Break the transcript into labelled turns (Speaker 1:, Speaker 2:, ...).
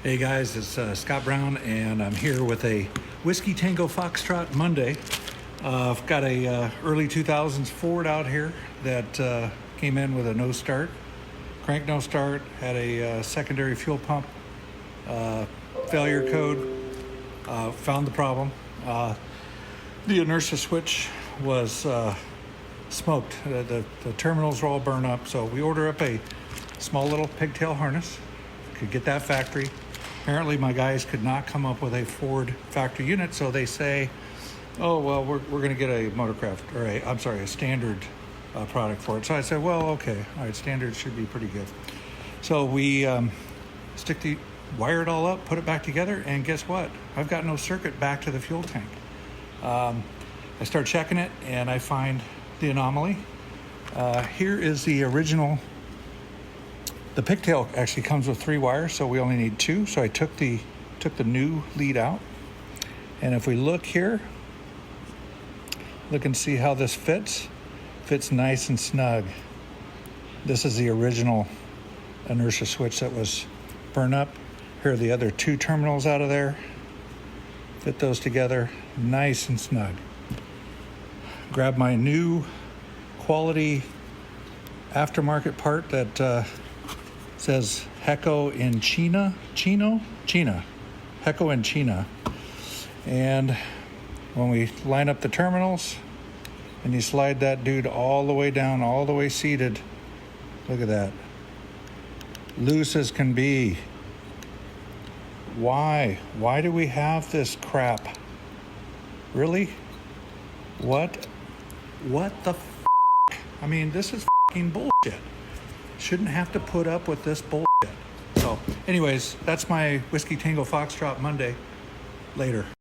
Speaker 1: Hey guys, it's Scott Brown, and I'm here with a Whiskey Tango Foxtrot Monday. I've got a early 2000s Ford out here that came in with a no start, crank no start, had a secondary fuel pump failure code. Found the problem. The inertia switch was smoked. The terminals were all burned up, so we ordered up a small little pigtail harness. Could get that factory. Apparently my guys could not come up with a Ford factory unit, so they say, oh, well, we're going to get a Motorcraft, or a standard product for it. So I said, well, okay, all right, standard should be pretty good. So we wire it all up, put it back together, and guess what? I've got no circuit back to the fuel tank. I start checking it, and I find the anomaly. Here is the original. The pigtail actually comes with 3 wires, so we only need 2. So I took the new lead out, and if we look here, look and see how this fits. Fits nice and snug. This is the original inertia switch that was burned up. Here are the other 2 terminals out of there. Fit those together nice and snug. Grab my new quality aftermarket part that says Heco in China, Heco in China. And when we line up the terminals and you slide that dude all the way down, all the way seated, look at that. Loose as can be. Why? Why do we have this crap? Really? What the f***? I mean, this is f***ing bullshit. Shouldn't have to put up with this bullshit. So anyways, that's my Whiskey Tango Foxtrot Monday. Later.